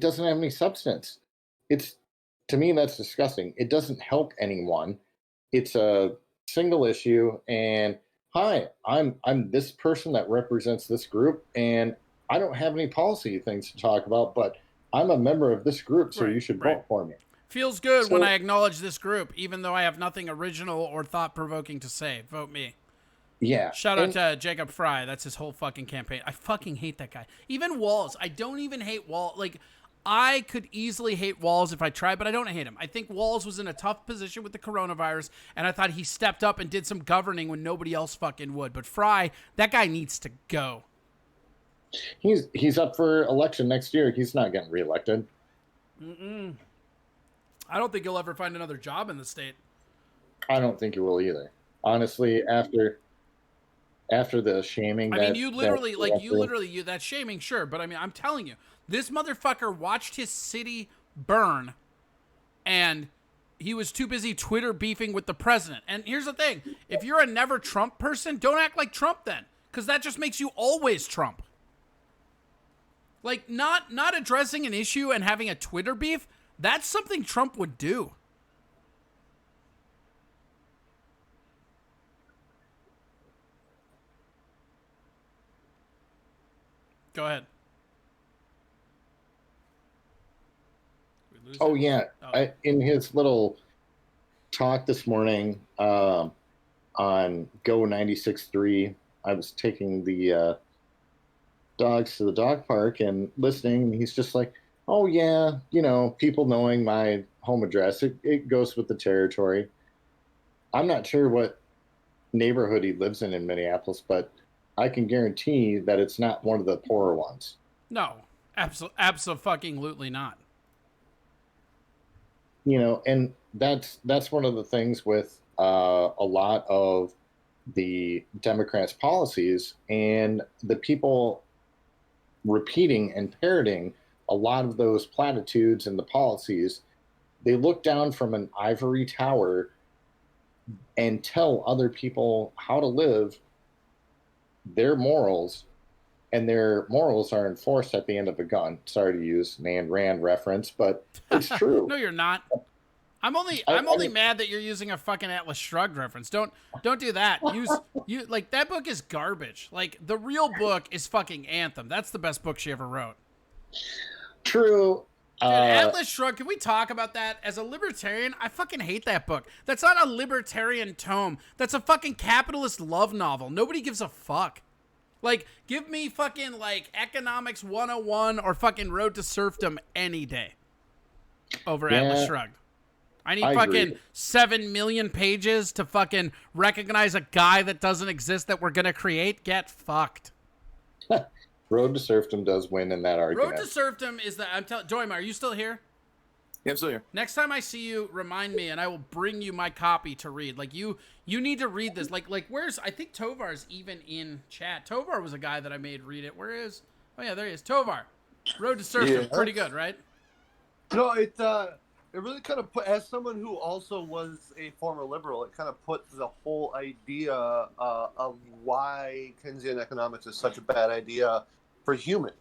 doesn't have any substance. It's to me that's disgusting. It doesn't help anyone. It's a single issue and hi, I'm this person that represents this group and I don't have any policy things to talk about, but I'm a member of this group, so Right, you should right. vote for me. Feels good when I So acknowledge this group, even though I have nothing original or thought-provoking to say. Vote me. yeah, Shout out and to Jacob Fry. That's his whole fucking campaign. I fucking hate that guy. Even Walls. I don't even hate Walls. Like, I could easily hate Walls if I tried, but I don't hate him. I think Walls was in a tough position with the coronavirus, and I thought he stepped up and did some governing when nobody else fucking would. But Fry, that guy needs to go. he's up for election next year. He's not getting reelected. I don't think he'll ever find another job in the state. I don't think he will either. Honestly, after the shaming I mean, that you that literally, he like, went through, that's shaming, sure. But I mean, I'm telling you, this motherfucker watched his city burn and he was too busy Twitter beefing with the president. And here's the thing. If you're a never Trump person, don't act like Trump then. Because that just makes you always Trump. Like, not addressing an issue and having a Twitter beef, that's something Trump would do. Go ahead. oh yeah, in his little talk this morning on Go 96.3, I was taking the dogs to the dog park and listening, and he's just like, oh yeah, people knowing my home address, it goes with the territory. I'm not sure what neighborhood he lives in Minneapolis, but I can guarantee that it's not one of the poorer ones. No, absolutely not. And that's one of the things with a lot of the Democrats' policies and the people repeating and parroting a lot of those platitudes and the policies. They look down from an ivory tower and tell other people how to live their morals, and their morals are enforced at the end of a gun. Sorry to use an Ayn Rand reference, but it's true. No, you're not. I'm only mad that you're using a fucking Atlas Shrugged reference. Don't do that. Like, that book is garbage. Like, the real book is fucking Anthem. That's the best book she ever wrote. True. Dude, Atlas Shrugged, can we talk about that? As a libertarian, I fucking hate that book. That's not a libertarian tome. That's a fucking capitalist love novel. Nobody gives a fuck. Like, give me fucking, like, Economics 101 or fucking Road to Serfdom any day over Atlas Shrugged. I need fucking 7 million pages to fucking recognize a guy that doesn't exist that we're going to create. Get fucked. Road to Serfdom does win in that argument. Road to Serfdom is the... Joyma, are you still here? Yeah, I'm still here. Next time I see you, remind me, and I will bring you my copy to read. Like, you need to read this. Like, where's... I think Tovar's even in chat. Tovar was a guy that I made read it. Where is... Oh, yeah, there he is. Tovar. Road to Serfdom. Yeah. Pretty good, right? No, it really kind of put... As someone who also was a former liberal, it kind of put the whole idea of why Keynesian economics is such a bad idea for human.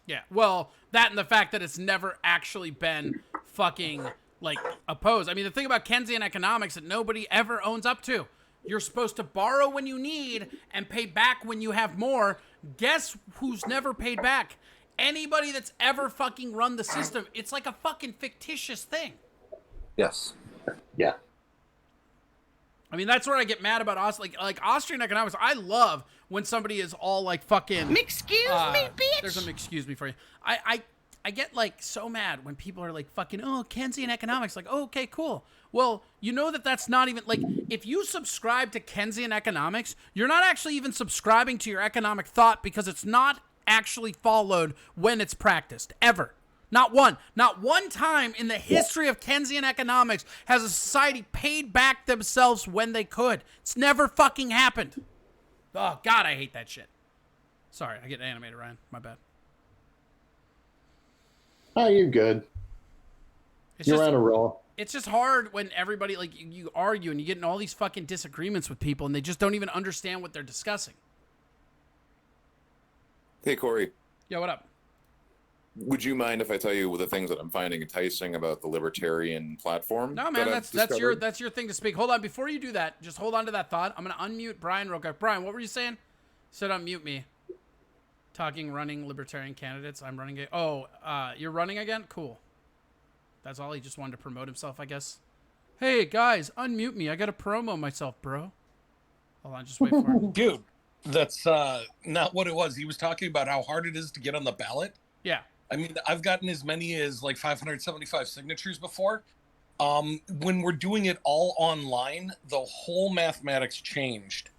Yeah, well, that and the fact that it's never actually been fucking, like, opposed. I mean, the thing about Keynesian economics that nobody ever owns up to. You're supposed to borrow when you need and pay back when you have more. Guess who's never paid back? Anybody that's ever fucking run the system. It's like a fucking fictitious thing. Yes. Yeah. I mean, that's where I get mad about like Austrian economics. I love when somebody is all like fucking... Excuse me, bitch! There's some excuse me for you. I get like so mad when people are like fucking, oh, Keynesian economics. Like, oh, okay, cool. Well, you know that's not even... Like, if you subscribe to Keynesian economics, you're not actually even subscribing to your economic thought because it's not actually followed when it's practiced. Ever. Not one time in the history of Keynesian economics has a society paid back themselves when they could. It's never fucking happened. Oh, God, I hate that shit. Sorry, I get animated, Ryan. My bad. Oh, you're good. You're on a roll. It's just hard when everybody, like, you argue and you get in all these fucking disagreements with people and they just don't even understand what they're discussing. Hey, Corey. Yo, what up? would you mind if I tell you the things that I'm finding enticing about the libertarian platform? No, man, that I've that's your discovered? thing to speak. Hold on, before you do that, just hold on to that thought. I'm gonna unmute Brian real quick. Brian, what were you saying? Said unmute me. Talking running libertarian candidates. I'm running it. Oh, you're running again? Cool. That's all. He just wanted to promote himself, I guess. Hey guys, unmute me. I gotta promo myself, bro. Hold on, just wait for it. Dude, that's not what it was. He was talking about how hard it is to get on the ballot. Yeah. I mean, I've gotten as many as like 575 signatures before. When we're doing it all online, the whole mathematics changed.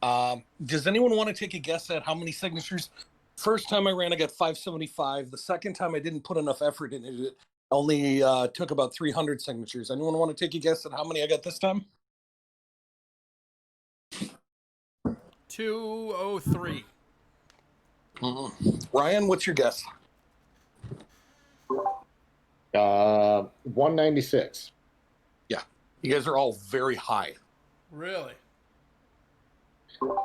Does anyone want to take a guess at how many signatures? First time I ran, I got 575. The second time I didn't put enough effort in it. It only took about 300 signatures. Anyone want to take a guess at how many I got this time? 203. Ryan, what's your guess? 196. Yeah, you guys are all very high. Really?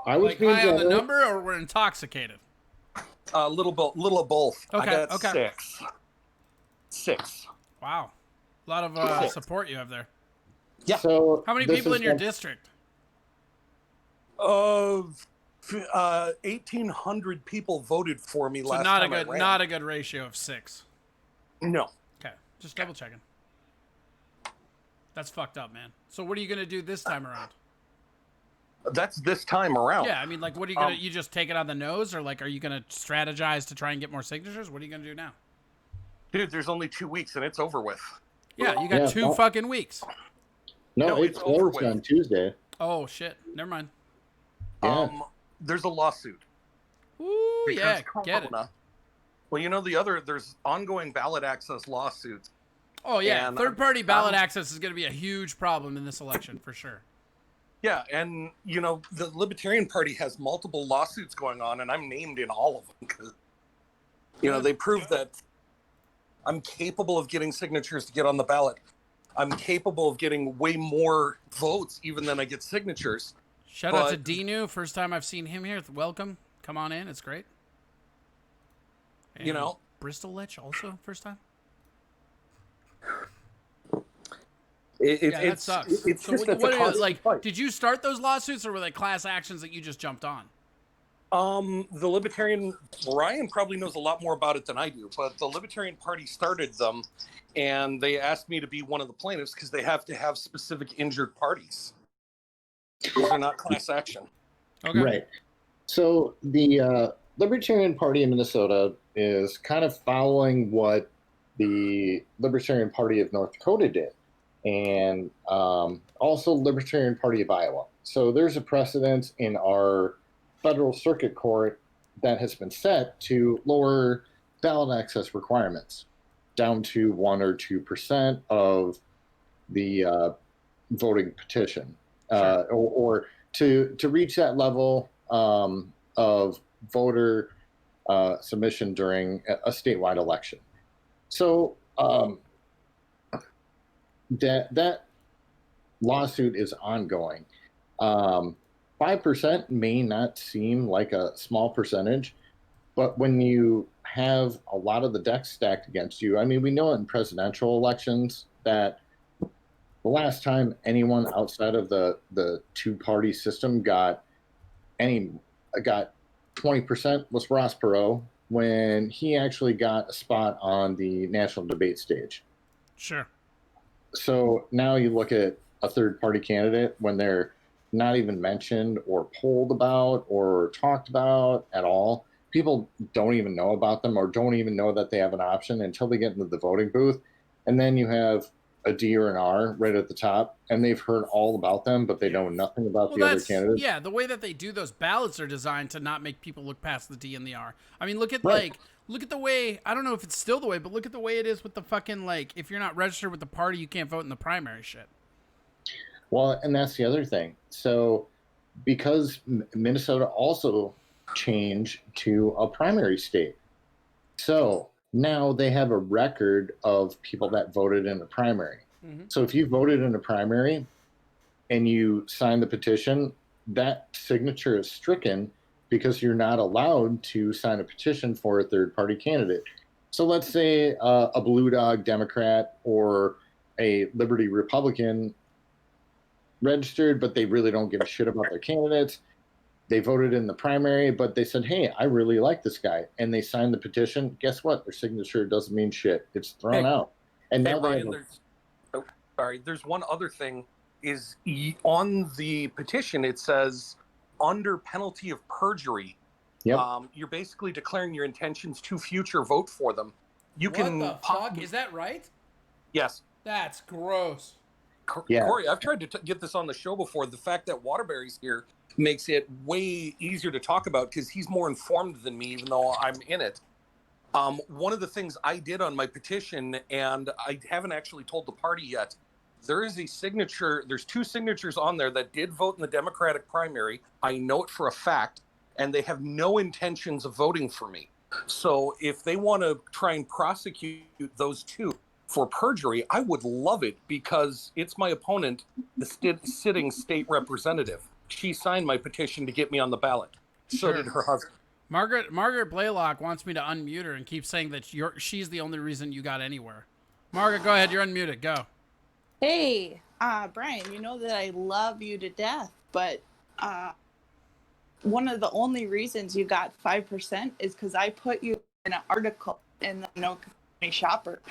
I was Like being high on the generous. number, or we're intoxicated? Little of both. Okay, I got okay. Six. Wow. A lot of support you have there. Yeah. So How many this people is in your one- district? Of 1,800 people voted for me So last not a time I good ran. not a good ratio of 6. No. Okay. Just double checking. That's fucked up, man. So what are you gonna do this time around? That's this time around. Yeah, I mean, like, what are you gonna? You just take it on the nose, or like, are you gonna strategize to try and get more signatures? What are you gonna do now? Dude, there's only 2 weeks and it's over with. Yeah, you got Yeah, 2 well- fucking weeks. No, No, it it's over closed with. on Tuesday. Oh shit. Never mind. Yeah. There's a lawsuit. Ooh, yeah, because get it. Corona- Well, you know, there's ongoing ballot access lawsuits. Oh yeah, And third-party ballot I'm- access is gonna be a huge problem in this election for sure. Yeah, and, you know, the Libertarian Party has multiple lawsuits going on, and I'm named in all of them because, you know, they prove that I'm capable of getting signatures to get on the ballot. I'm capable of getting way more votes even than I get signatures. Shout out to But- Dinu. First time I've seen him here. Welcome. Come on in. It's great. And You know? Bristol Lich also first time. It, Yeah, that sucks. It's So just what it's a are you, constant like? fight. Did you start those lawsuits, or were they class actions that you just jumped on? The Libertarian, Ryan probably knows a lot more about it than I do, but the Libertarian Party started them, and they asked me to be one of the plaintiffs because they have to have specific injured parties. These are not class action. Okay. Right. So the Libertarian Party in Minnesota is kind of following what the Libertarian Party of North Dakota did, and also Libertarian Party of Iowa. So there's a precedent in our federal circuit court that has been set to lower ballot access requirements down to 1 or 2% of the voting petition, or to reach that level of voter submission during a statewide election. So that lawsuit is ongoing. 5% may not seem like a small percentage, but when you have a lot of the decks stacked against you, I mean, we know in presidential elections that the last time anyone outside of the two-party system got 20% was Ross Perot when he actually got a spot on the national debate stage. Sure. So now you look at a third-party candidate when they're not even mentioned or polled about or talked about at all. People don't even know about them or don't even know that they have an option until they get into the voting booth. And then you have a D or an R right at the top, and they've heard all about them, but they know nothing about the other candidates. Yeah, the way that they do those ballots are designed to not make people look past the D and the R. I mean, look at Right. look at the way, I don't know if it's still the way, but look at the way it is with the fucking, like, if you're not registered with the party, you can't vote in the primary shit. Well, and that's the other thing. So because Minnesota also changed to a primary state, so now they have a record of people that voted in a primary. Mhm. So if you voted in a primary and you signed the petition, that signature is stricken because you're not allowed to sign a petition for a third party candidate. So let's say a blue dog Democrat or a Liberty Republican registered, but they really don't give a shit about their candidates. They voted in the primary, but they said, hey, I really like this guy. And they signed the petition. Guess what? Their signature doesn't mean shit. It's thrown out. And Hey, now they Ryan, have there's one other thing is on the petition, it says under penalty of perjury, Yep. You're basically declaring your intentions to future vote for them. You can What the fuck? Is that right? Yes. That's gross. Yeah. Corey, I've tried to get this on the show before. The fact that Waterbury's here makes it way easier to talk about because he's more informed than me, even though I'm in it. One of the things I did on my petition, and I haven't actually told the party yet, there is a signature, there's 2 signatures on there that did vote in the Democratic primary. I know it for a fact, and they have no intentions of voting for me. So if they want to try and prosecute those 2 for perjury, I would love it because it's my opponent, the sitting state representative. She signed my petition to get me on the ballot. So Sure. did her husband. Margaret Blaylock wants me to unmute her and keeps saying that she's the only reason you got anywhere. Margaret, go ahead. You're unmuted. Go. Hey, Brian, you know that I love you to death, but one of the only reasons you got 5% is because I put you in an article in the No Company Shopper.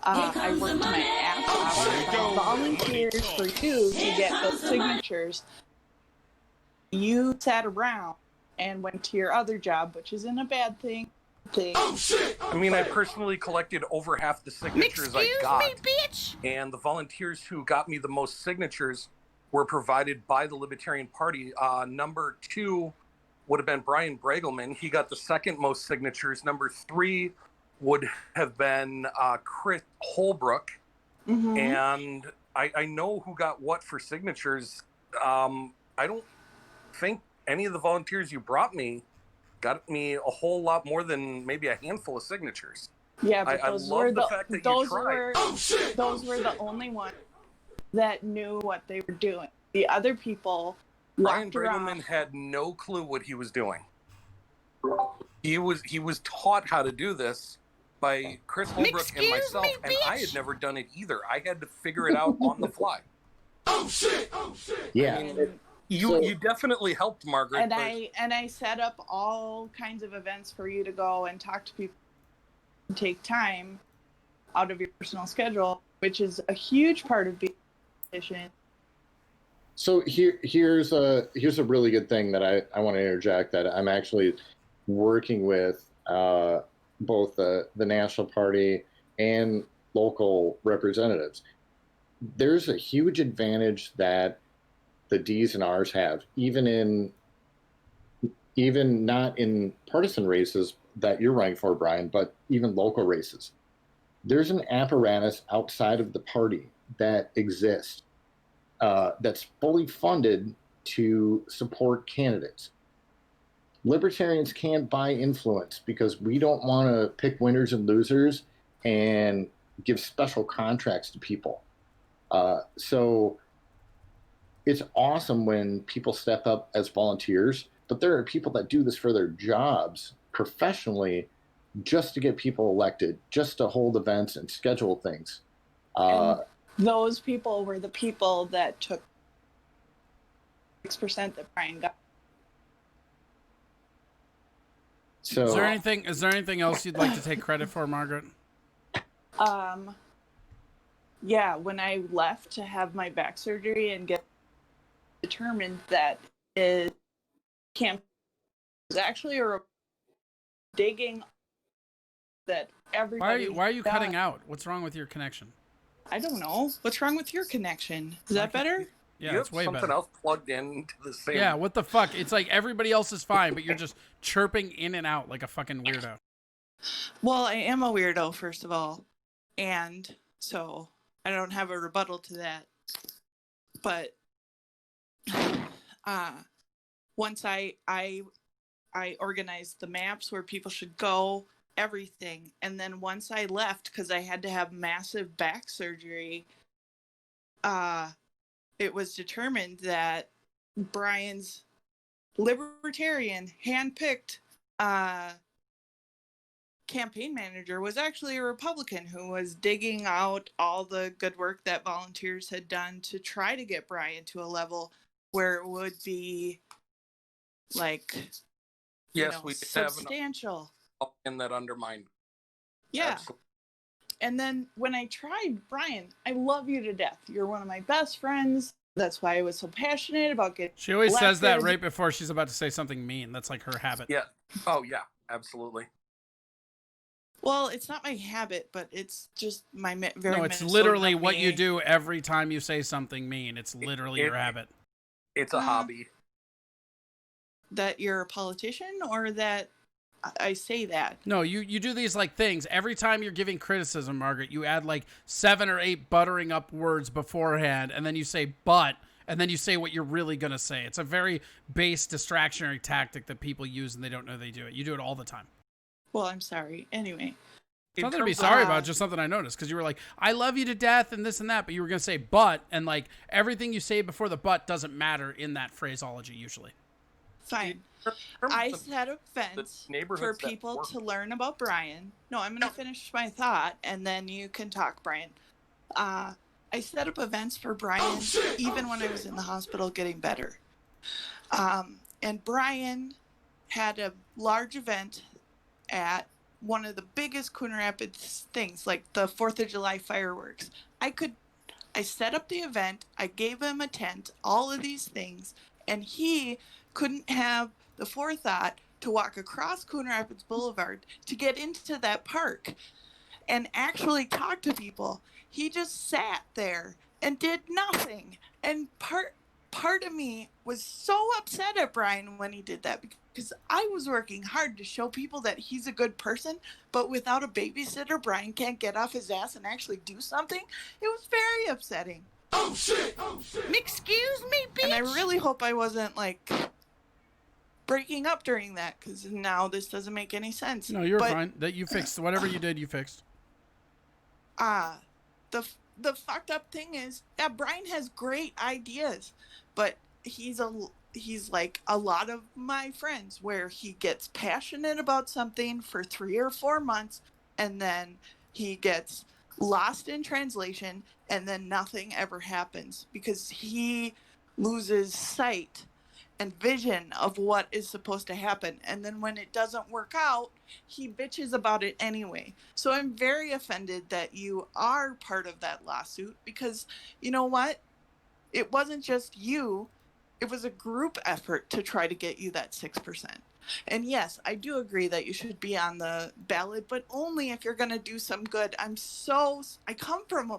I worked my ass off. I volunteered for you to get those signatures. You sat around and went to your other job, which isn't a bad thing. I mean, I personally collected over half the signatures I got. Excuse me, bitch! And the volunteers who got me the most signatures were provided by the Libertarian Party. Number 2 would have been Brian Bragelman. He got the second most signatures. Number 3 would have been Chris Holbrook. Mm-hmm. And I know who got what for signatures. I don't think any of the volunteers you brought me got me a whole lot more than maybe a handful of signatures. Yeah, but I love the fact that you tried. Those were the only ones that knew what they were doing. The other people Brian walked around. Bragelman had no clue what he was doing. He was taught how to do this by Chris Holbrook and myself, and I had never done it either. I had to figure it out on the fly. Oh shit! Yeah. I mean, you definitely helped, Margaret. And I set up all kinds of events for you to go and talk to people and take time out of your personal schedule, which is a huge part of being a politician. So here's a really good thing that I want to interject, that I'm actually working with both the National Party and local representatives. There's a huge advantage that the D's and R's have, even not in partisan races that you're running for, Brian, but even local races. There's an apparatus outside of the party that exists that's fully funded to support candidates. Libertarians can't buy influence because we don't want to pick winners and losers and give special contracts to people. So it's awesome when people step up as volunteers, but there are people that do this for their jobs professionally just to get people elected, just to hold events and schedule things. And those people were the people that took 6% that Brian got. So Is there anything else you'd like to take credit for, Margaret? Yeah, when I left to have my back surgery and get determined that it was actually a digging that everybody. Why are you cutting out? What's wrong with your connection? I don't know. What's wrong with your connection? Is that better? Yeah, you it's have way something better. else plugged into the same. Yeah, what the fuck? It's like everybody else is fine, but you're just chirping in and out like a fucking weirdo. Well, I am a weirdo, first of all, and so I don't have a rebuttal to that. But once I organized the maps where people should go, everything, and then once I left because I had to have massive back surgery, it was determined that Brian's libertarian handpicked campaign manager was actually a Republican who was digging out all the good work that volunteers had done to try to get Brian to a level where it would be like, Yes, we did have substantial. and that undermined. Yeah. Absolutely. And then when I tried, Brian, I love you to death. You're one of my best friends. That's why I was so passionate about getting. She always says that elected. right before she's about to say something mean. That's like her habit. Yeah. Oh yeah, absolutely. Well, it's not my habit, but it's just my very. No, it's Minnesota literally of what me. you do every time you say something mean. It's literally your habit. It's a hobby. That you're a politician, or that I say that. No, you do these like things every time you're giving criticism, Margaret. You add like 7 or 8 buttering up words beforehand, and then you say "but," and then you say what you're really gonna say. It's a very base distractionary tactic that people use, and they don't know they do it. You do it all the time. Well, I'm sorry. Anyway. It's nothing to be sorry about, just something I noticed, because you were like, I love you to death and this and that, but you were going to say but, and like everything you say before the but doesn't matter in that phraseology usually. Fine. I set events for people to learn about Brian. No, I'm going to finish my thought, and then you can talk, Brian. I set up events for Brian even when I was in the hospital getting better. And Brian had a large event at one of the biggest Coon Rapids things, like the 4th of July fireworks. I set up the event, I gave him a tent, all of these things, and he couldn't have the forethought to walk across Coon Rapids Boulevard to get into that park and actually talk to people. He just sat there and did nothing. And part of me was so upset at Brian when he did that, because I was working hard to show people that he's a good person, but without a babysitter, Brian can't get off his ass and actually do something. It was very upsetting. Oh shit! Excuse me, bitch! And I really hope I wasn't like breaking up during that, because now this doesn't make any sense. No, you're fine. That you fixed whatever you did, you fixed. The fucked up thing is, yeah, Brian has great ideas, but he's like a lot of my friends, where he gets passionate about something for 3 or 4 months, and then he gets lost in translation, and then nothing ever happens because he loses sight and vision of what is supposed to happen. And then when it doesn't work out, he bitches about it anyway. So I'm very offended that you are part of that lawsuit, because you know what? It wasn't just you. It was a group effort to try to get you that 6%. And yes, I do agree that you should be on the ballot, but only if you're going to do some good. I come from a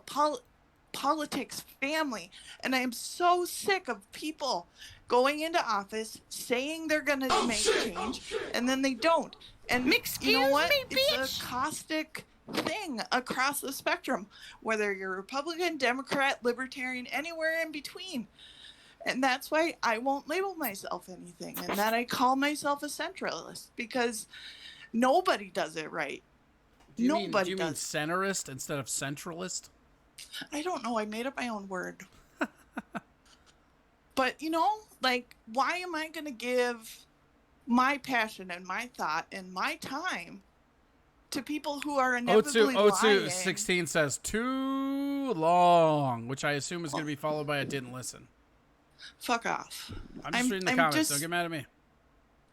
politics family, and I am so sick of people going into office saying they're going to make change, and then they don't. And you know what? It's a caustic thing across the spectrum, whether you're Republican, Democrat, Libertarian, anywhere in between. And that's why I won't label myself anything, and that I call myself a centralist, because nobody does it right. Do you mean centrist instead of centralist? I don't know. I made up my own word. But, like, why am I going to give my passion and my thought and my time to people who are inevitably lying? Otsu16 says, too long, which I assume is going to be followed by a didn't listen. Fuck off. I'm just reading the comments. Don't get mad at me.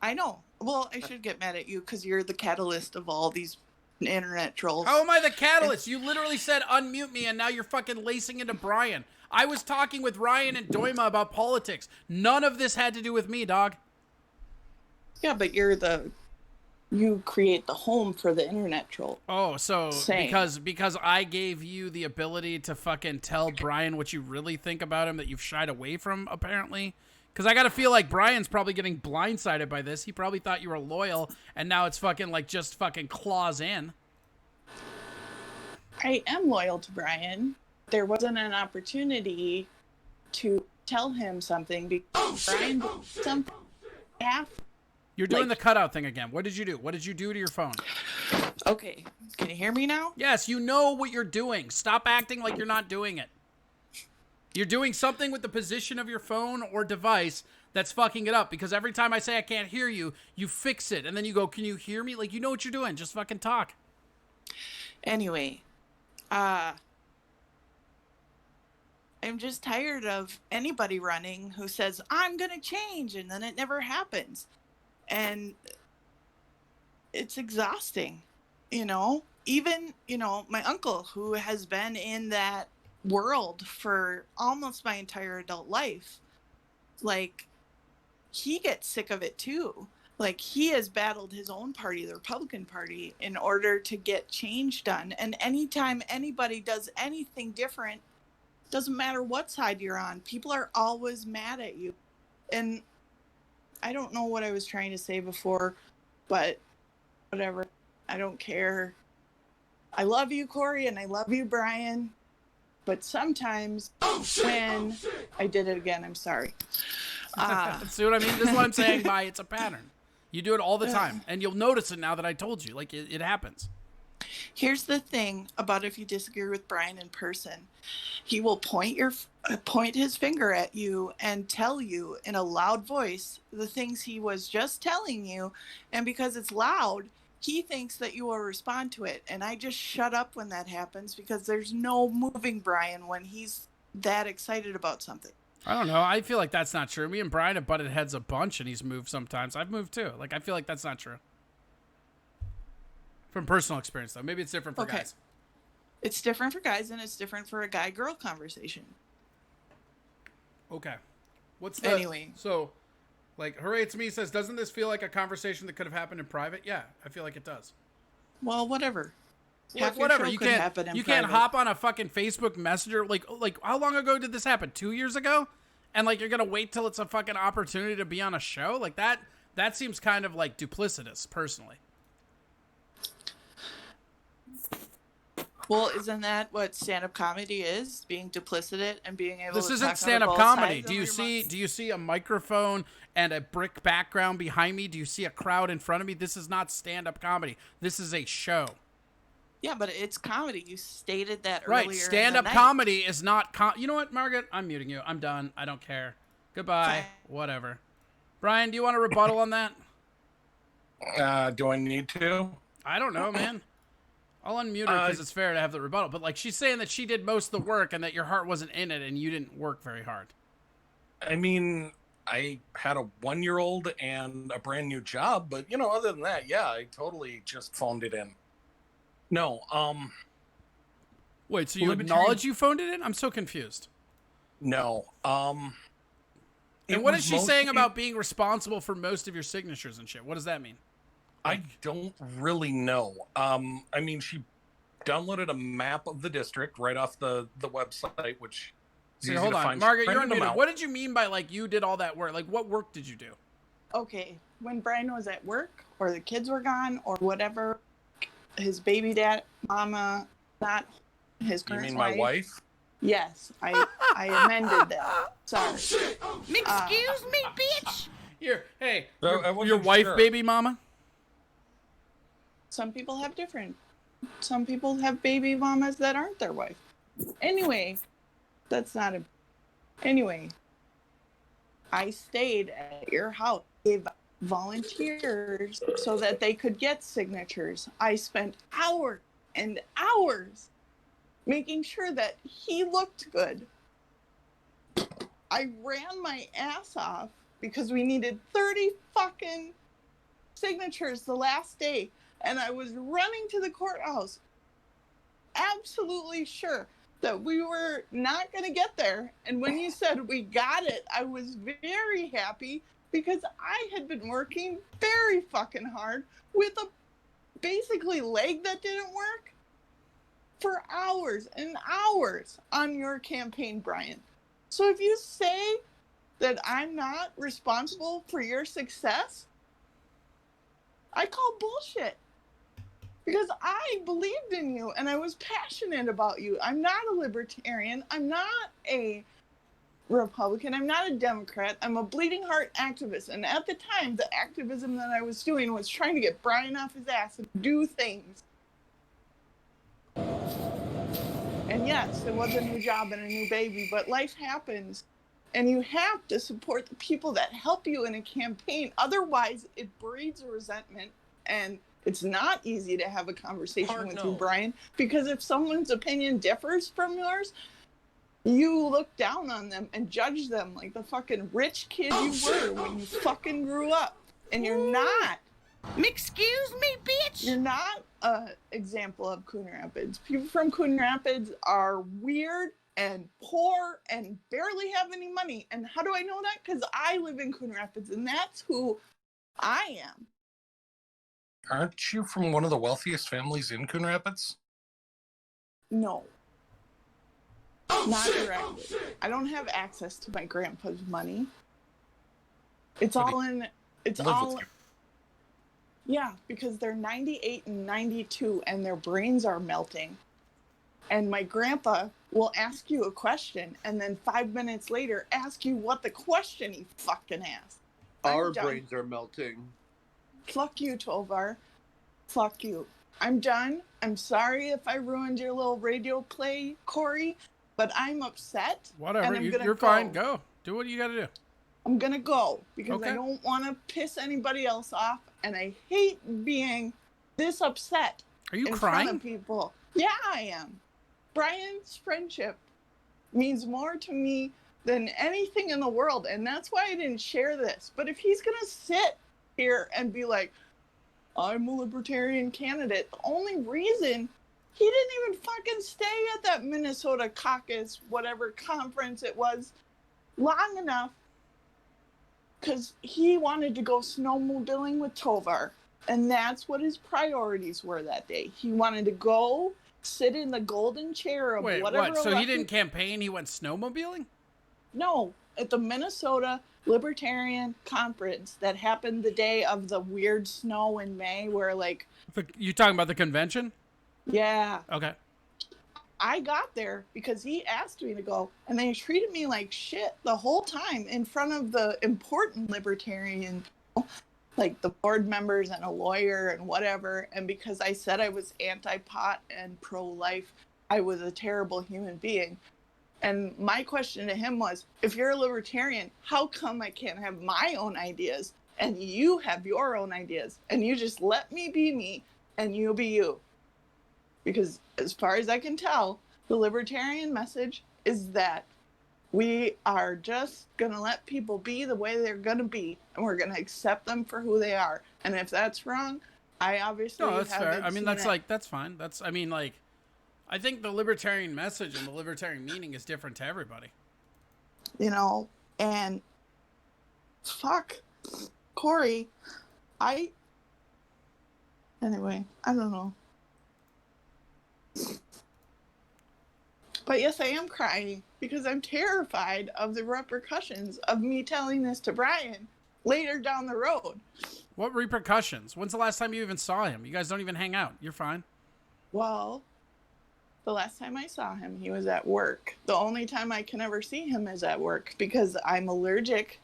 I know. Well, I should get mad at you because you're the catalyst of all these internet trolls. How am I the catalyst? You literally said unmute me, and now you're fucking lacing into Brian. I was talking with Ryan and Doima about politics. None of this had to do with me, dog. Yeah, but you create the home for the internet troll. Oh, so because I gave you the ability to fucking tell Brian what you really think about him that you've shied away from, apparently? Because I gotta feel like Brian's probably getting blindsided by this. He probably thought you were loyal, and now it's fucking like just fucking claws in. I am loyal to Brian. There wasn't an opportunity to tell him something because Brian did something after. You're doing the cutout thing again. What did you do? What did you do to your phone? Okay. Can you hear me now? Yes, you know what you're doing. Stop acting like you're not doing it. You're doing something with the position of your phone or device that's fucking it up, because every time I say I can't hear you, you fix it, and then you go, can you hear me? Like, you know what you're doing. Just fucking talk. Anyway, I'm just tired of anybody running who says, I'm going to change, and then it never happens. And it's exhausting, you know? Even, you know, my uncle, who has been in that world for almost my entire adult life, like, he gets sick of it too. Like, he has battled his own party, the Republican Party, in order to get change done. And anytime anybody does anything different, doesn't matter what side you're on, people are always mad at you. And I don't know what I was trying to say before, but whatever. I don't care. I love you, Corey, and I love you, Brian. But sometimes when I did it again, I'm sorry. See what I mean? This is what I'm saying by it's a pattern. You do it all the time, and you'll notice it now that I told you. Like, it happens. Here's the thing about if you disagree with Brian in person. He will point his finger at you and tell you in a loud voice the things he was just telling you, and because it's loud, he thinks that you will respond to it. And I just shut up when that happens, because there's no moving Brian when he's that excited about something. I don't know. I feel like that's not true. Me and Brian have butted heads a bunch, and he's moved sometimes. I've moved too. Like, I feel like that's not true. From personal experience, though. Maybe it's different for guys. It's different for guys, and it's different for a guy-girl conversation. Okay. Anyway. So, like, Hooray It's Me says, doesn't this feel like a conversation that could have happened in private? Yeah, I feel like it does. Well, whatever. Like, whatever. You can't hop on a fucking Facebook Messenger. Like, how long ago did this happen? 2 years ago? And, like, you're going to wait till it's a fucking opportunity to be on a show? Like, that seems kind of, like, duplicitous, personally. Well, isn't that what stand-up comedy is? Being duplicitous and being able to This isn't talk stand-up out of both comedy. sides Do you of your see? Do you see a microphone and a brick background behind me? Do you see a crowd in front of me? This is not stand-up comedy. This is a show. Yeah, but it's comedy. You stated that Right. earlier. Stand-up comedy is not. You know what, Margaret? I'm muting you. I'm done. I don't care. Goodbye. Fine. Whatever. Brian, do you want a rebuttal on that? Do I need to? I don't know, man. I'll unmute her because it's fair to have the rebuttal. But, like, she's saying that she did most of the work and that your heart wasn't in it and you didn't work very hard. I mean, I had a 1-year-old and a brand new job, but, you know, other than that, yeah, I totally just phoned it in. No, Wait, so you acknowledge you phoned it in? I'm so confused. No, And what is she saying about being responsible for most of your signatures and shit? What does that mean? I don't really know. I mean, she downloaded a map of the district right off the website, which is easy hold to on. find. Margaret, She you're printed them unmuted. out. What did you mean by, like, you did all that work? Like, what work did you do? Okay, when Brian was at work or the kids were gone or whatever, his baby dad, mama, not his You current mean my wife? Yes, I amended that. Sorry. Excuse me, bitch. Hey, So, I your wasn't wife, sure. baby mama? Some people have different. Some people have baby mamas that aren't their wife. Anyway, that's not a. Anyway, I stayed at your house, gave volunteers so that they could get signatures. I spent hours and hours making sure that he looked good. I ran my ass off because we needed 30 fucking signatures the last day. And I was running to the courthouse, absolutely sure that we were not going to get there. And when you said we got it, I was very happy because I had been working very fucking hard with a basically leg that didn't work for hours and hours on your campaign, Brian. So if you say that I'm not responsible for your success, I call bullshit. Because I believed in you and I was passionate about you. I'm not a libertarian. I'm not a Republican. I'm not a Democrat. I'm a bleeding heart activist. And at the time, the activism that I was doing was trying to get Brian off his ass and do things. And yes, it was a new job and a new baby, but life happens. And you have to support the people that help you in a campaign. Otherwise, it breeds resentment. And it's not easy to have a conversation with you, Brian, because if someone's opinion differs from yours, you look down on them and judge them like the fucking rich kid you were when you fucking grew up. And you're not. Excuse me, bitch. You're not an example of Coon Rapids. People from Coon Rapids are weird and poor and barely have any money. And how do I know that? Because I live in Coon Rapids, and that's who I am. Aren't you from one of the wealthiest families in Coon Rapids? No. Not directly. I don't have access to my grandpa's money. It's all in... It's all... Yeah, because they're 98 and 92 and their brains are melting. And my grandpa will ask you a question and then 5 minutes later ask you what the question he fucking asked. Our brains are melting. Fuck you, Tovar. Fuck you. I'm done. I'm sorry if I ruined your little radio play, Corey, but I'm upset. Whatever, and you're fine. Go. Do what you got to do. I'm going to go because Okay. I don't want to piss anybody else off, and I hate being this upset. Are you in crying? front of people. Yeah, I am. Brian's friendship means more to me than anything in the world, and that's why I didn't share this. But if he's going to sit here and be like, I'm a libertarian candidate, the only reason he didn't even fucking stay at that Minnesota caucus, whatever conference it was, long enough because he wanted to go snowmobiling with Tovar. And that's what his priorities were that day. He wanted to go sit in the golden chair of whatever. What? So he didn't campaign, he went snowmobiling? No, at the Minnesota Libertarian Conference that happened the day of the weird snow in May where like... You talking about the convention? Yeah. Okay. I got there because he asked me to go, and they treated me like shit the whole time in front of the important libertarian people, like the board members and a lawyer and whatever. And because I said I was anti-pot and pro-life, I was a terrible human being. And my question to him was, if you're a libertarian, how come I can't have my own ideas and you have your own ideas? And you just let me be me and you be you. Because as far as I can tell, the libertarian message is that we are just going to let people be the way they're going to be, and we're going to accept them for who they are. And if that's wrong, I obviously No, that's fair. I mean, that's it. like, that's fine. That's, I mean, like, I think the libertarian message and the libertarian meaning is different to everybody. You know, and fuck, Corey, anyway, I don't know. But yes, I am crying because I'm terrified of the repercussions of me telling this to Brian later down the road. What repercussions? When's the last time you even saw him? You guys don't even hang out. You're fine. Well, the last time I saw him, he was at work. The only time I can ever see him is at work because I'm allergic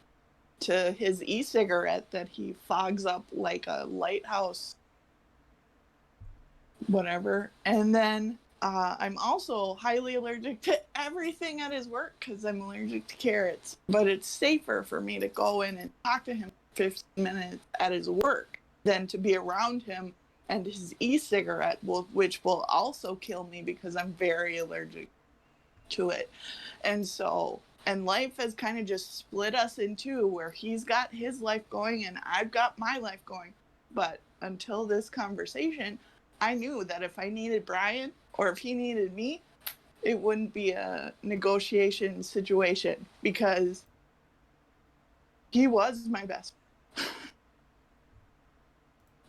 to his e-cigarette that he fogs up like a lighthouse, whatever. And then I'm also highly allergic to everything at his work because I'm allergic to carrots. But it's safer for me to go in and talk to him 15 minutes at his work than to be around him and his e-cigarette, which will also kill me because I'm very allergic to it. And so, and life has kind of just split us in two where he's got his life going and I've got my life going. But until this conversation, I knew that if I needed Brian or if he needed me, it wouldn't be a negotiation situation because he was my best friend.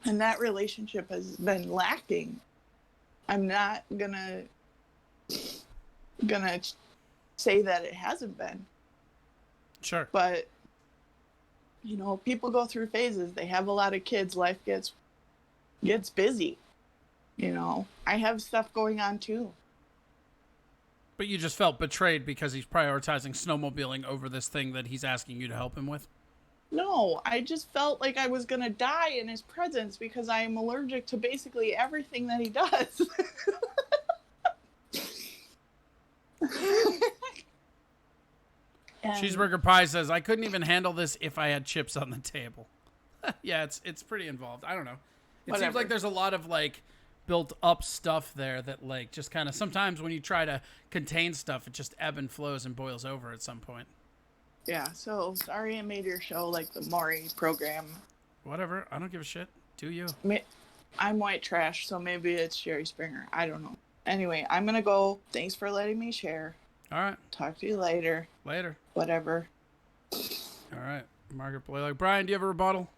And that relationship has been lacking. I'm not gonna say that it hasn't been. Sure. But, you know, people go through phases. They have a lot of kids. Life gets busy. You know, I have stuff going on too. But you just felt betrayed because he's prioritizing snowmobiling over this thing that he's asking you to help him with? No, I just felt like I was going to die in his presence because I am allergic to basically everything that he does. And Cheeseburger Pie says, I couldn't even handle this if I had chips on the table. Yeah, it's pretty involved. I don't know. It seems Whatever. like there's a lot of like built up stuff there that like just kind of sometimes when you try to contain stuff, it just ebb and flows and boils over at some point. yeah, so sorry I made your show like the Maury program. Whatever. I don't give a shit. Do you? I'm white trash, so maybe it's Jerry Springer. I don't know. Anyway, I'm gonna go. Thanks for letting me share. All right. Talk to you later. Later. Whatever. All right. Margaret Blaylock. Brian, do you have a rebuttal?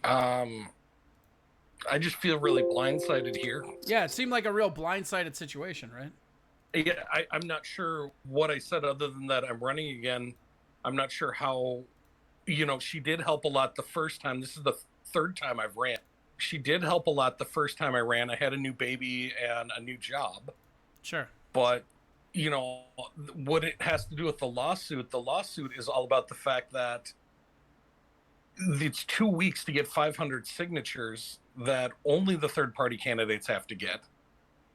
I just feel really blindsided here. Yeah, it seemed like a real blindsided situation, right? Yeah, I'm not sure what I said other than that I'm running again. I'm not sure how, she did help a lot the first time. This is the third time I've ran. She did help a lot the first time I ran. I had a new baby and a new job. Sure. But, what it has to do with the lawsuit is all about the fact that it's 2 weeks to get 500 signatures that only the third party candidates have to get.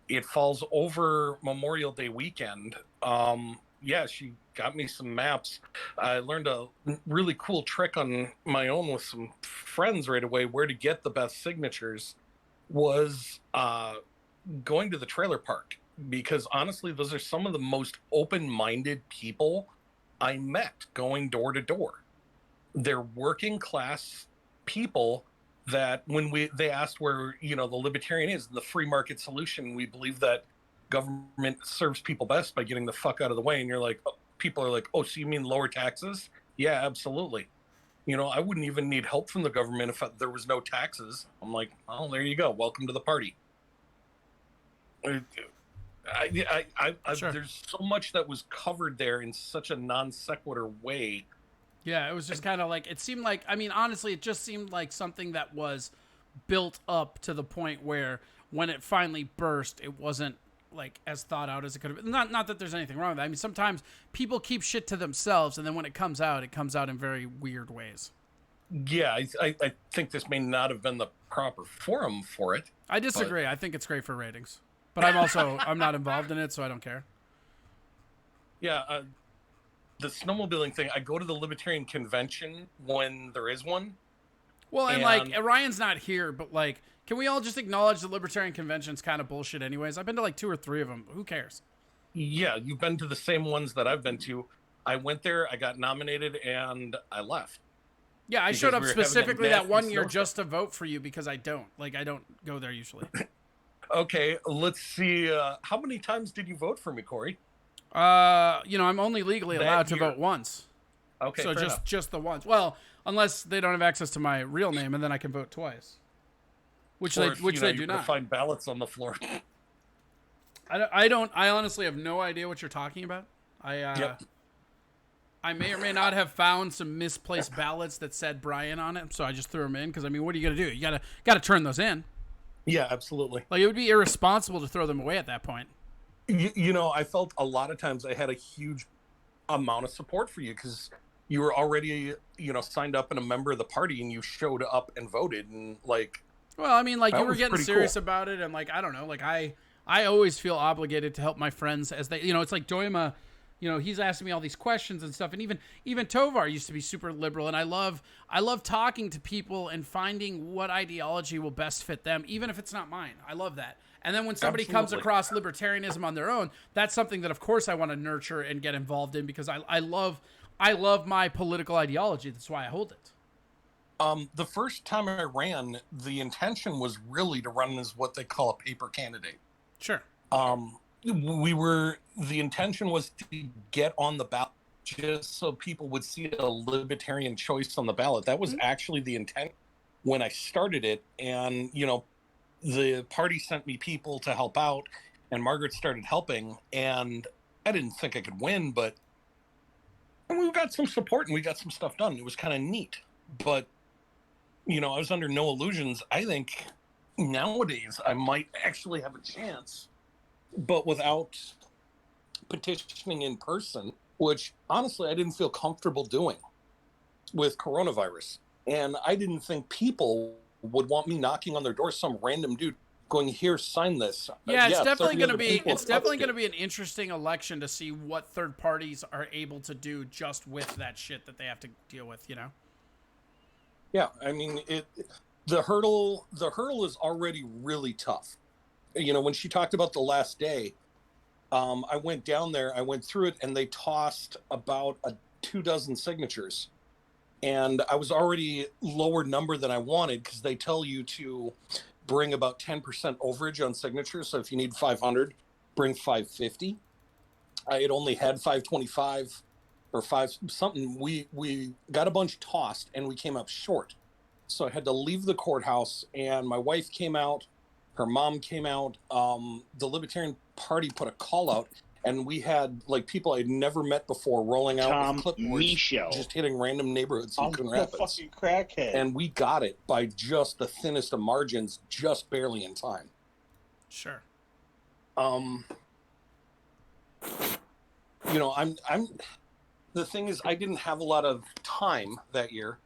It falls over Memorial Day weekend. Yeah, she got me some maps. I learned a really cool trick on my own with some friends right away. Where to get the best signatures was going to the trailer park, because honestly, those are some of the most open-minded people I met going door to door. They're working class people that when they asked where, the libertarian is, the free market solution, we believe that government serves people best by getting the fuck out of the way. And you're like, people are like, oh, so you mean lower taxes? Yeah, absolutely. I wouldn't even need help from the government if there was no taxes. I'm like, oh, there you go. Welcome to the party. Sure. There's so much that was covered there in such a non sequitur way. Yeah, it was just kind of like, it seemed like, honestly, it just seemed like something that was built up to the point where when it finally burst, it wasn't like as thought out as it could have been. Not that there's anything wrong with that. Sometimes people keep shit to themselves, and then when it comes out in very weird ways. Yeah, I think this may not have been the proper forum for it. I disagree. I think it's great for ratings. But I'm not involved in it, so I don't care. Yeah, the snowmobiling thing, I go to the Libertarian Convention when there is one. Well, and like, Ryan's not here, but like, can we all just acknowledge the Libertarian Convention's kind of bullshit anyways? I've been to like 2 or 3 of them. Who cares? Yeah, you've been to the same ones that I've been to. I went there, I got nominated, and I left. Yeah, I showed up specifically that one year just to vote for you because I don't go there usually. Okay, let's see. How many times did you vote for me, Corey? I'm only legally allowed to vote once. Okay, so just the once. Well, unless they don't have access to my real name, and then I can vote twice. Which they do not. Find ballots on the floor. I honestly have no idea what you're talking about. I may or may not have found some misplaced ballots that said Brian on it, so I just threw them in because what are you gonna do? You gotta turn those in. Yeah, absolutely. Like, it would be irresponsible to throw them away at that point. I felt a lot of times I had a huge amount of support for you because you were already, signed up and a member of the party, and you showed up and voted, and like. Well, you were getting serious about it, and like, I don't know, like I always feel obligated to help my friends as they, it's like Doima, he's asking me all these questions and stuff, and even Tovar used to be super liberal, and I love talking to people and finding what ideology will best fit them, even if it's not mine. I love that. And then when somebody comes across libertarianism on their own, that's something that of course I want to nurture and get involved in because I love my political ideology. That's why I hold it. The first time I ran, the intention was really to run as what they call a paper candidate. Sure. The intention was to get on the ballot just so people would see a libertarian choice on the ballot. That was actually the intent when I started it. And, the party sent me people to help out, and Margaret started helping, and I didn't think I could win, but we got some support and we got some stuff done. It was kind of neat, but I was under no illusions. I think nowadays I might actually have a chance, but without petitioning in person, which honestly I didn't feel comfortable doing with coronavirus. And I didn't think people would want me knocking on their door, some random dude going, here, sign this. Yeah, it's definitely 30 going to other be people it's have definitely touched going to it. be an interesting election to see what third parties are able to do just with that shit that they have to deal with, you know. Yeah, I mean, the hurdle is already really tough. You know, when she talked about the last day, I went down there, I went through it, and they tossed about 24 signatures. And I was already lower number than I wanted because they tell you to bring about 10% overage on signatures. So if you need 500, bring 550. I had only had 525 or five something. We got a bunch tossed and we came up short. So I had to leave the courthouse, and my wife came out, her mom came out. The Libertarian Party put a call out, and we had like people I'd never met before rolling out Tom with clipboards, Michaud. just hitting random neighborhoods in I'm Coon the Rapids. fucking crackhead. And we got it by just the thinnest of margins, just barely in time. Sure. You know, I'm the thing is, I didn't have a lot of time that year,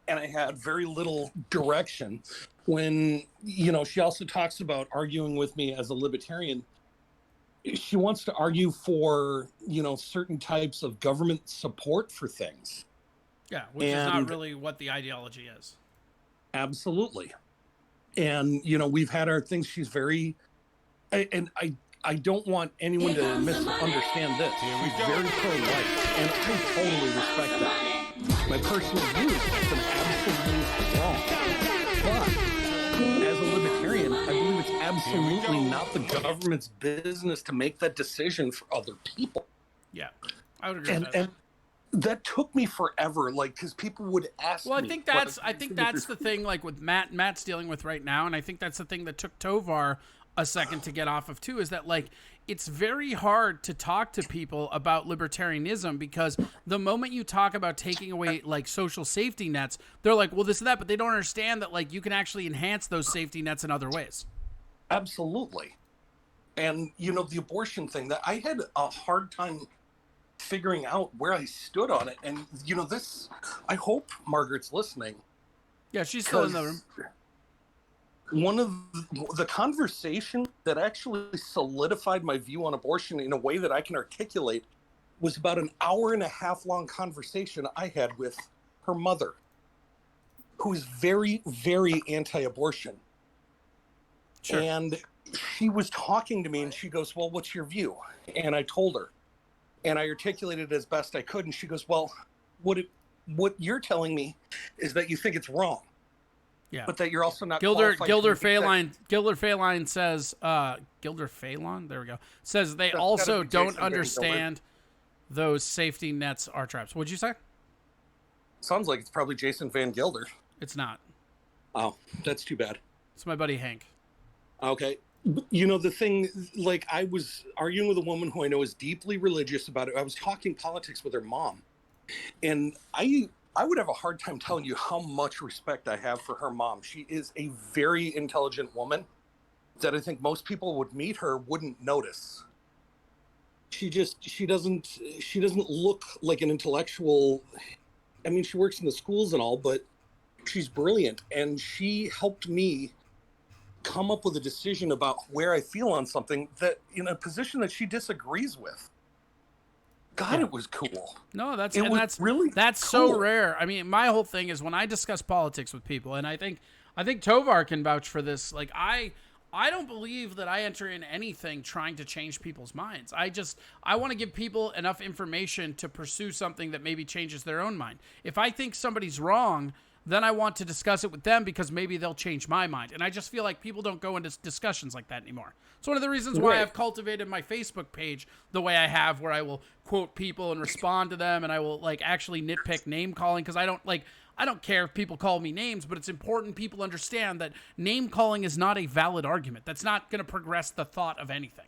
and I had very little direction. When, you know, she also talks about arguing with me as a libertarian. She wants to argue for, you know, certain types of government support for things. Yeah, which is not really what the ideology is. Absolutely. And, you know, we've had our things. She's very, and I don't want anyone to misunderstand this. She's very pro-life, and I totally respect that. My personal views, it's an absolute wrong. But as a libertarian, I believe it's absolutely not the government's business to make that decision for other people. Yeah, I would agree with that. And that took me forever, like, because people would ask me. Well, I think that's the thing, like with Matt's dealing with right now, and I think that's the thing that took Tovar a second to get off of too, is that like it's very hard to talk to people about libertarianism, because the moment you talk about taking away like social safety nets, they're like, well, this and that, but they don't understand that like you can actually enhance those safety nets in other ways. Absolutely. And you know, the abortion thing, that I had a hard time figuring out where I stood on it. And you know, this, I hope Margaret's listening. Yeah, she's still in the room. One of the conversation that actually solidified my view on abortion in a way that I can articulate was about an 1.5 hour long conversation I had with her mother, who is very, very anti-abortion. Sure. And she was talking to me, and she goes, well, what's your view? And I told her, and I articulated it as best I could. And she goes, well, what you're telling me is that you think it's wrong. Yeah, but that you're also not. Gilder Phelan says, Gilder Phelan, there we go, says they also don't understand those safety nets are traps. What'd you say? Sounds like it's probably Jason Van Gilder. It's not. Oh, that's too bad. It's my buddy Hank. Okay. You know, the thing, like, I was arguing with a woman who I know is deeply religious about it. I was talking politics with her mom, and I would have a hard time telling you how much respect I have for her mom. She is a very intelligent woman that I think most people would meet her wouldn't notice. She doesn't look like an intellectual. I mean, she works in the schools and all, but she's brilliant. And she helped me come up with a decision about where I feel on something that in a position that she disagrees with. God, yeah. It was cool. No, that's really cool. So rare. I mean, my whole thing is when I discuss politics with people, and I think Tovar can vouch for this. Like, I don't believe that I enter in anything trying to change people's minds. I want to give people enough information to pursue something that maybe changes their own mind. If I think somebody's wrong, then I want to discuss it with them because maybe they'll change my mind. And I just feel like people don't go into discussions like that anymore. It's one of the reasons why I've cultivated my Facebook page the way I have, where I will quote people and respond to them, and I will like actually nitpick name calling, because I don't care if people call me names, but it's important people understand that name calling is not a valid argument. That's not going to progress the thought of anything.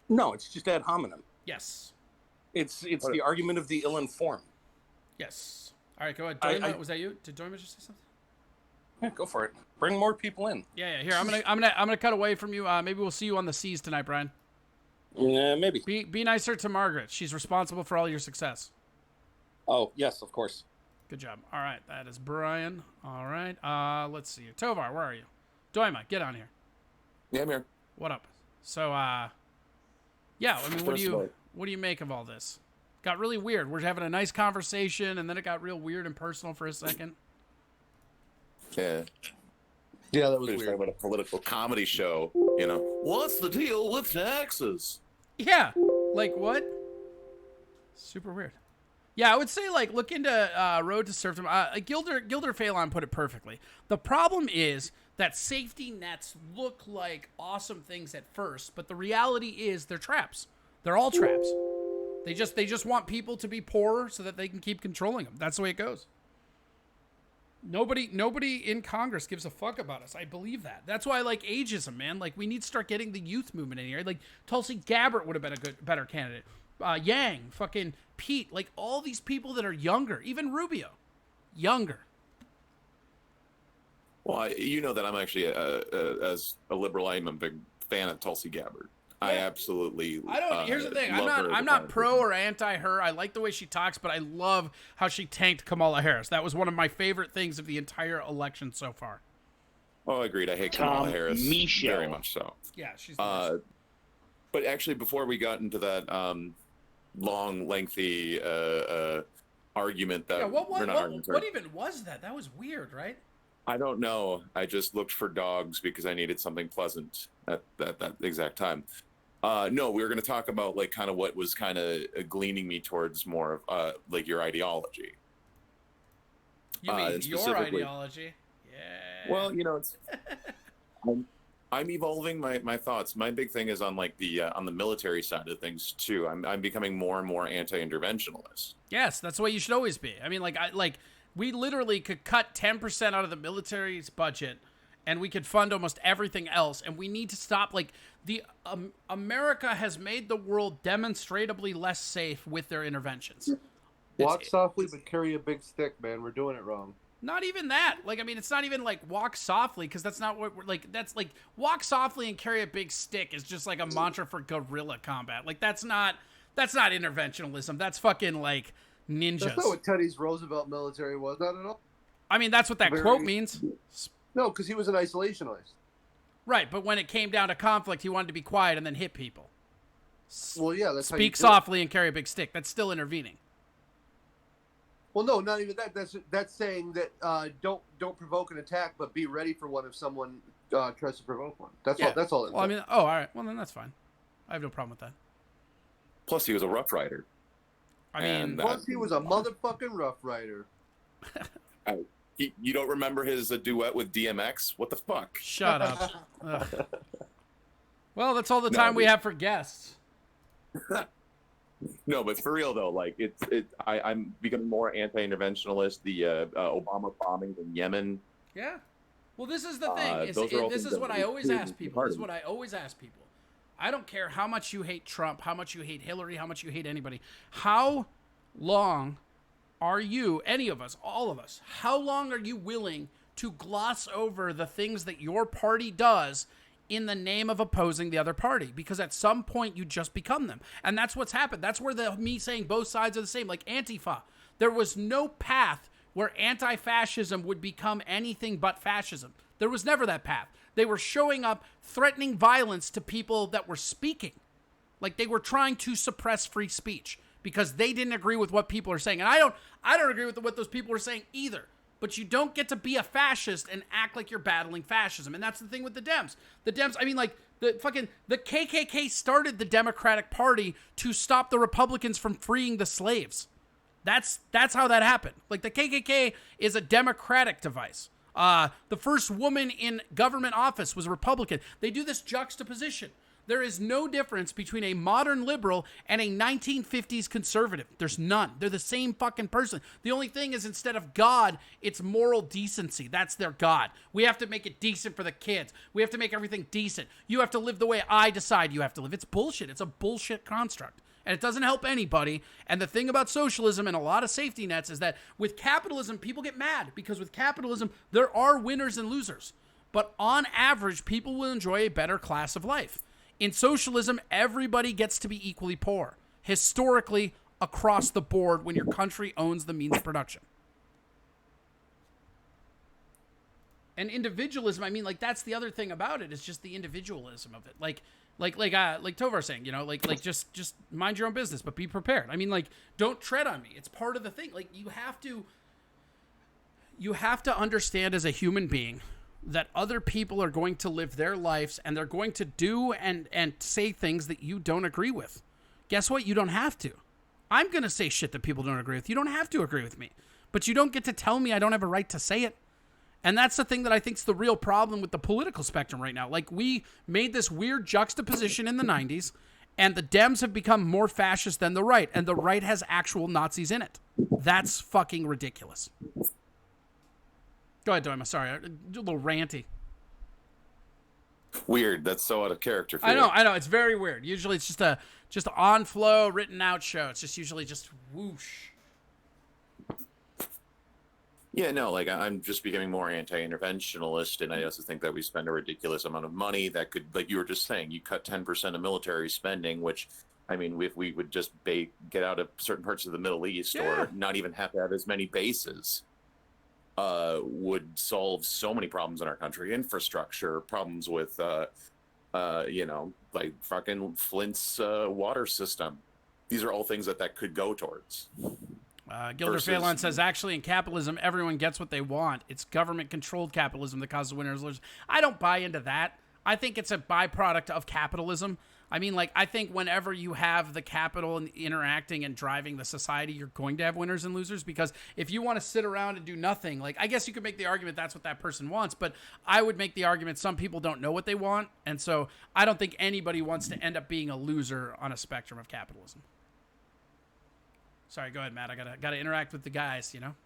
No, it's just ad hominem. Yes. It's the argument of the ill-informed. Yes. All right, go ahead. Doima, was that you? Did Doima just say something? Yeah, go for it. Bring more people in. Yeah. Here, I'm gonna cut away from you. Maybe we'll see you on the seas tonight, Brian. Yeah, maybe. Be nicer to Margaret. She's responsible for all your success. Oh yes, of course. Good job. All right, that is Brian. All right. Let's see. Tovar, where are you? Doima, get on here. Yeah, I'm here. What up? So, yeah, I mean, what do you make of all this? Got really weird. We're having a nice conversation, and then it got real weird and personal for a second. Yeah. Yeah, that was We're just weird. talking about a political comedy show. You know, what's the deal with taxes? Yeah, like what? Super weird. Yeah, I would say like look into Road to Serfdom. Gilder Phelan put it perfectly. The problem is that safety nets look like awesome things at first, but the reality is they're traps. They're all traps. They just want people to be poorer so that they can keep controlling them. That's the way it goes. Nobody in Congress gives a fuck about us. I believe that. That's why I like ageism, man. Like we need to start getting the youth movement in here. Like Tulsi Gabbard would have been a better candidate. Yang, fucking Pete, like all these people that are younger, even Rubio, younger. Well, you know that I'm actually, as a liberal, I'm a big fan of Tulsi Gabbard. Yeah. I absolutely. I don't. Here's the thing. I'm not pro or anti her. I like the way she talks, but I love how she tanked Kamala Harris. That was one of my favorite things of the entire election so far. Oh, agreed. I hate Kamala Harris very much so. Yeah, she's. The but actually, before we got into that long, lengthy argument that what even was that? That was weird, right? I don't know. I just looked for dogs because I needed something pleasant at that exact time. No, we were going to talk about like kind of what was kind of gleaning me towards more of like your ideology. You mean your ideology? Yeah. Well, you know, it's I'm evolving my thoughts. My big thing is on like the on the military side of things too. I'm becoming more and more anti-interventionalist. Yes, that's the way you should always be. I mean, we literally could cut 10% out of the military's budget, and we could fund almost everything else. And we need to stop. Like America has made the world demonstrably less safe with their interventions. Walk softly, but carry a big stick, man. We're doing it wrong. Not even that. Like, I mean, it's not even like walk softly, because that's not what we're like. That's like walk softly and carry a big stick is just like a mantra for guerrilla combat. Like, that's not interventionalism. That's fucking like ninjas. That's not what Teddy's Roosevelt military was. Not at all. I mean, that's what that quote means. No, because he was an isolationist. Right, but when it came down to conflict, he wanted to be quiet and then hit people. Well, yeah, that's speak softly and carry a big stick. That's still intervening. Well, no, not even that. That's saying that don't provoke an attack, but be ready for one if someone tries to provoke one. That's all. Well, I mean, all right. Well, then that's fine. I have no problem with that. Plus, he was a Rough Rider. I mean, plus he was a motherfucking Rough Rider. You don't remember his duet with DMX? What the fuck? Shut up. Well, that's all the time we have for guests. No, but for real though, like I'm becoming more anti-interventionalist. The Obama bombings in Yemen. Yeah. Well, this is the thing. This is what I always ask people. I don't care how much you hate Trump, how much you hate Hillary, how much you hate anybody. How long are you, any of us, all of us, how long are you willing to gloss over the things that your party does in the name of opposing the other party? Because at some point you just become them. And that's what's happened. That's where me saying both sides are the same, like Antifa. There was no path where anti-fascism would become anything but fascism. There was never that path. They were showing up, threatening violence to people that were speaking. Like they were trying to suppress free speech because they didn't agree with what people are saying. And I don't agree with what those people are saying either. But you don't get to be a fascist and act like you're battling fascism. And that's the thing with the Dems. The Dems, I mean, like, the KKK started the Democratic Party to stop the Republicans from freeing the slaves. That's how that happened. Like, the KKK is a Democratic device. The first woman in government office was a Republican. They do this juxtaposition. There is no difference between a modern liberal and a 1950s conservative. There's none. They're the same fucking person. The only thing is, instead of God, it's moral decency. That's their God. We have to make it decent for the kids. We have to make everything decent. You have to live the way I decide you have to live. It's bullshit. It's a bullshit construct. And it doesn't help anybody. And the thing about socialism and a lot of safety nets is that with capitalism, people get mad because with capitalism, there are winners and losers. But on average, people will enjoy a better class of life. In socialism, everybody gets to be equally poor, historically, across the board when your country owns the means of production. And individualism, I mean, like, that's the other thing about it, is just the individualism of it. Like Tovar saying, you know, like just mind your own business, but be prepared. I mean, like, don't tread on me. It's part of the thing. Like, you have to understand as a human being that other people are going to live their lives and they're going to do and say things that you don't agree with. Guess what? You don't have to. I'm going to say shit that people don't agree with. You don't have to agree with me. But you don't get to tell me I don't have a right to say it. And that's the thing that I think is the real problem with the political spectrum right now. Like, we made this weird juxtaposition in the 90s, and the Dems have become more fascist than the right, and the right has actual Nazis in it. That's fucking ridiculous. Go ahead, Doima. Sorry, a little ranty. Weird. That's so out of character for I you. know. It's very weird. Usually it's just an on-flow, written-out show. It's just usually just whoosh. Yeah, no, like, I'm just becoming more anti-interventionalist, and I also think that we spend a ridiculous amount of money that could, like you were just saying, you cut 10% of military spending, which, I mean, if we would just get out of certain parts of the Middle East, or not even have to have as many bases, would solve so many problems in our country. Infrastructure, problems with, you know, like fucking Flint's water system. These are all things that could go towards. Gilder Phelan says, actually, in capitalism, everyone gets what they want. It's government-controlled capitalism that causes winners and losers. I don't buy into that. I think it's a byproduct of capitalism. I mean, like, I think whenever you have the capital and interacting and driving the society, you're going to have winners and losers, because if you want to sit around and do nothing, like, I guess you could make the argument that's what that person wants, but I would make the argument some people don't know what they want, and so I don't think anybody wants to end up being a loser on a spectrum of capitalism. Sorry, go ahead, Matt. I gotta interact with the guys, you know?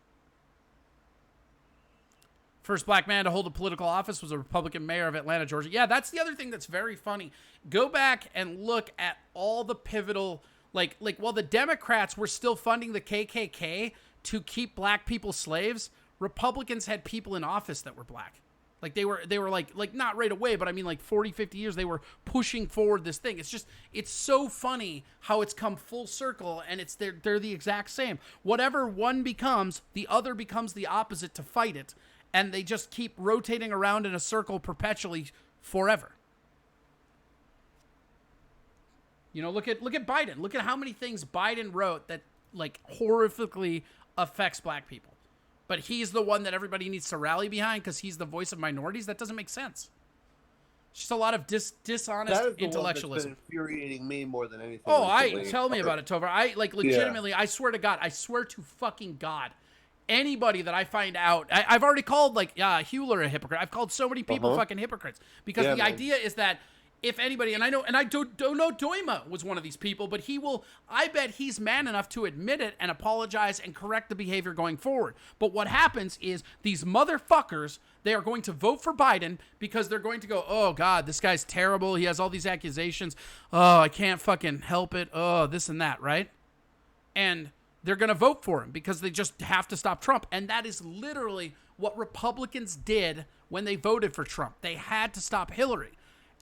First black man to hold a political office was a Republican mayor of Atlanta, Georgia. Yeah, that's the other thing that's very funny. Go back and look at all the pivotal, like while the Democrats were still funding the KKK to keep black people slaves, Republicans had people in office that were black. Like, they were like not right away, but I mean, like 40, 50 years, they were pushing forward this thing. It's so funny how it's come full circle, and they're the exact same. Whatever one becomes, the other becomes the opposite to fight it, and they just keep rotating around in a circle perpetually forever. You know, look at Biden. Look at how many things Biden wrote that, like, horrifically affects black people. But he's the one that everybody needs to rally behind because he's the voice of minorities. That doesn't make sense. It's just a lot of dishonest that is the intellectualism. one that's been infuriating me more than anything. Oh, recently. tell me about it, Tovar. I legitimately, I swear to God, I swear to fucking God, anybody that I find out, I've already called, like, Hewler a hypocrite. I've called so many people fucking hypocrites, because the idea is that if anybody, and I don't know Doima was one of these people, but I bet he's man enough to admit it and apologize and correct the behavior going forward. But what happens is these motherfuckers, they are going to vote for Biden because they're going to go, oh God, this guy's terrible. He has all these accusations. Oh, I can't fucking help it. Oh, this and that, right? And they're going to vote for him because they just have to stop Trump. And that is literally what Republicans did when they voted for Trump. They had to stop Hillary.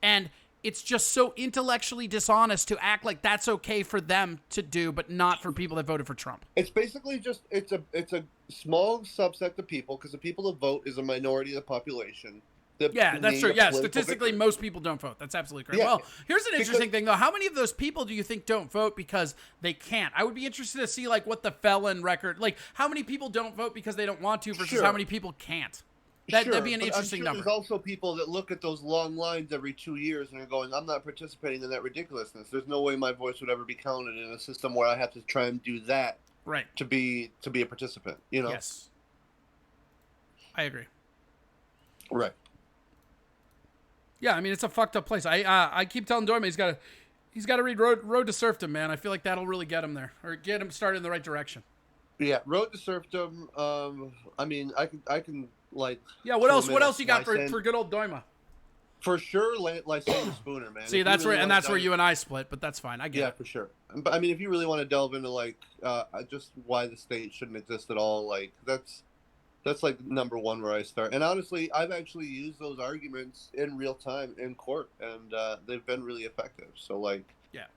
And it's just so intellectually dishonest to act like that's okay for them to do, but not for people that voted for Trump. It's basically just it's a small subset of people, because the people that vote is a minority of the population. Yeah, that's true. Yeah, statistically, most people don't vote. That's absolutely correct. Yeah. Well, here's an interesting thing, though. How many of those people do you think don't vote because they can't? I would be interested to see, like, what the felon record, like, how many people don't vote because they don't want to versus how many people can't. That'd be an interesting number. There's also people that look at those long lines every 2 years and are going, I'm not participating in that ridiculousness. There's no way my voice would ever be counted in a system where I have to try and do that to be a participant, you know? Yes. I agree. Right. Yeah, I mean, it's a fucked up place. I keep telling Dorman he's got to read Road to Serfdom, man. I feel like that'll really get him there, or get him started in the right direction. Yeah, Road to Serfdom. I mean, I can like. Yeah, what else you got for good old Doima? For sure, Lysander Spooner, man. See, that's really where you and I split, but that's fine. I get it. Yeah, for sure. But I mean, if you really want to delve into like just why the state shouldn't exist at all, like that's like number one where I start. And honestly, I've actually used those arguments in real time in court, and they've been really effective. So like,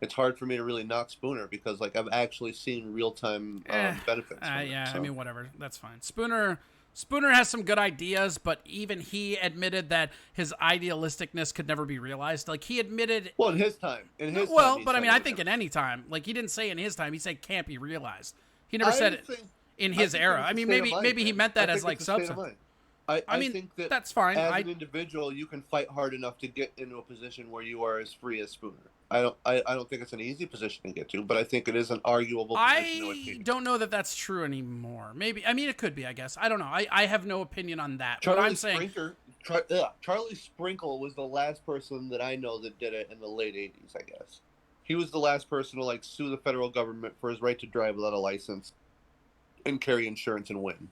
it's hard for me to really knock Spooner because like I've actually seen real time benefits. I mean, whatever, that's fine. Spooner Spooner has some good ideas, but even he admitted that his idealisticness could never be realized. Like, he admitted... Well, in his time. Well, but I mean, I think in any time. Like, he didn't say in his time. He said can't be realized. He never said it in his era. I mean, maybe he meant that as, like, substance. I mean, think that that's fine. As an individual, you can fight hard enough to get into a position where you are as free as Spooner. I don't think it's an easy position to get to, but I think it is an arguable position to achieve. I don't know that that's true anymore. Maybe. I mean, it could be, I guess. I don't know. I have no opinion on that. Charlie Sprinkle was the last person that I know that did it in the late 80s, I guess. He was the last person to, like, sue the federal government for his right to drive without a license and carry insurance and win.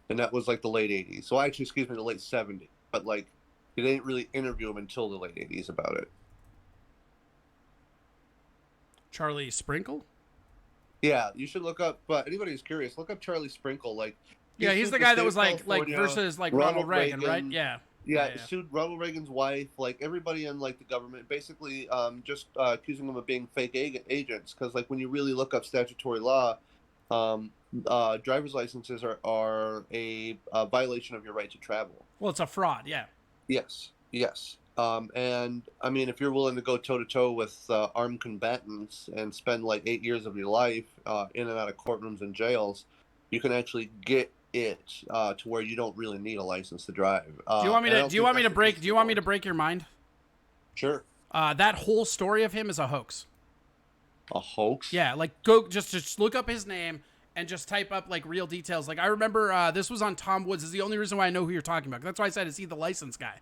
And that was, like, the late 80s. So, actually, excuse me, the late 70s. But, like, they didn't really interview him until the late 80s about it. Charlie Sprinkle? Yeah, you should look up, anybody who's curious, look up Charlie Sprinkle. Like, yeah, he's the guy that was, like versus, like, Ronald Reagan, right? Yeah. Yeah, sued Ronald Reagan's wife, like, everybody in, like, the government, basically just accusing them of being fake agents. Because, like, when you really look up statutory law, driver's licenses are a violation of your right to travel. Well, it's a fraud, yeah. Yes. And I mean, if you're willing to go toe to toe with armed combatants and spend like 8 years of your life in and out of courtrooms and jails, you can actually get it to where you don't really need a license to drive. Do you want me to break your mind? Sure. That whole story of him is a hoax. A hoax? Yeah, like go just look up his name and just type up like real details. Like I remember this was on Tom Woods. Is the only reason why I know who you're talking about. That's why I said is he the license guy.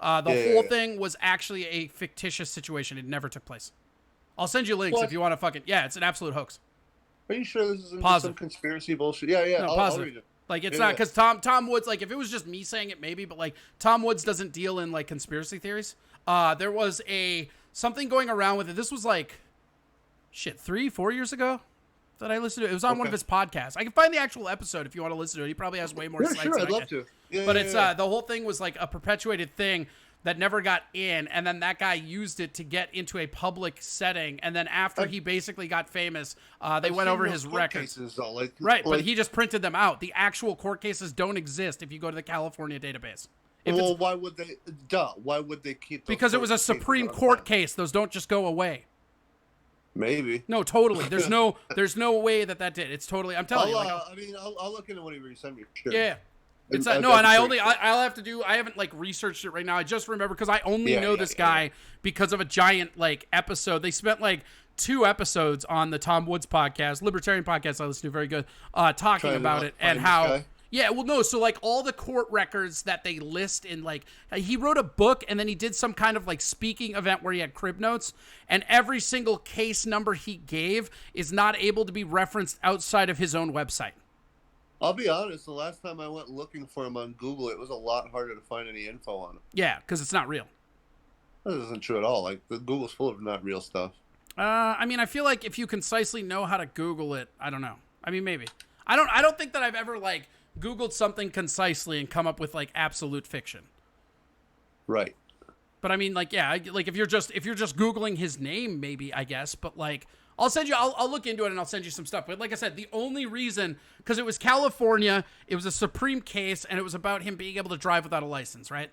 The whole thing was actually a fictitious situation. It never took place. I'll send you links if you want to fucking... Yeah, it's an absolute hoax. Are you sure this isn't just some conspiracy bullshit? Yeah. No, I'll read it. Like, it's not... Because Tom Woods... Like, if it was just me saying it, maybe. But, like, Tom Woods doesn't deal in, like, conspiracy theories. There was something going around with it. This was, like... 3-4 years ago that I listened to it. It was on one of his podcasts. I can find the actual episode if you want to listen to it. He probably has way more sites. Sure, I'd love to. But the whole thing was like a perpetuated thing that never got in, and then that guy used it to get into a public setting, and then after he basically got famous, they went over his records. But he just printed them out. The actual court cases don't exist if you go to the California database. Well, why would they? Why would they keep? Because it was a Supreme Court case. Those don't just go away. Maybe. No, totally. There's no way that did. It's totally. I'm telling you. I'll look into what he sent me. Sure. Yeah. It's I'll have to do. I haven't like researched it right now. I just remember because I only know this guy because of a giant like episode. They spent like 2 episodes on the Tom Woods podcast, libertarian podcast I listen to, very good, talking about it and how. Yeah, well, no, so, like, all the court records that they list in, like, he wrote a book, and then he did some kind of, like, speaking event where he had crib notes, and every single case number he gave is not able to be referenced outside of his own website. I'll be honest, the last time I went looking for him on Google, it was a lot harder to find any info on him. Yeah, because it's not real. That isn't true at all. Like, the Google's full of not real stuff. I mean, I feel like if you concisely know how to Google it, I don't know. I mean, maybe. I don't think that I've ever, like... Googled something concisely and come up with like absolute fiction. Right. But I mean, like, yeah, like if you're just Googling his name, maybe, I guess, but like, I'll look into it and I'll send you some stuff. But like I said, the only reason, because it was California, it was a Supreme case, and it was about him being able to drive without a license, right?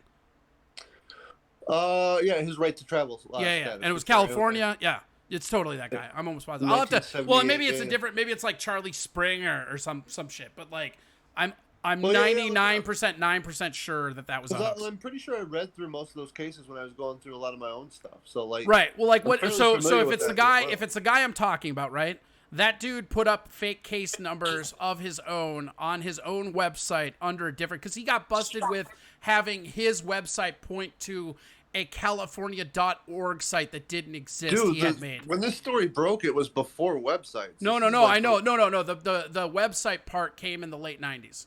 Yeah, his right to travel. Yeah, and it was California, yeah. It's totally that guy. I'm almost positive. I'll have to, well, maybe it's maybe it's like Charlie Spring or some shit, but like, I'm 99% sure that was a hoax. I'm pretty sure I read through most of those cases when I was going through a lot of my own stuff. So like, right. Well, like what? So if it's the guy I'm talking about, right? That dude put up fake case numbers of his own on his own website under a different, because he got busted with having his website point to a California.org site that didn't exist. Dude, he had made. When this story broke, it was before websites. No, I know. No. The website part came in the late 90s.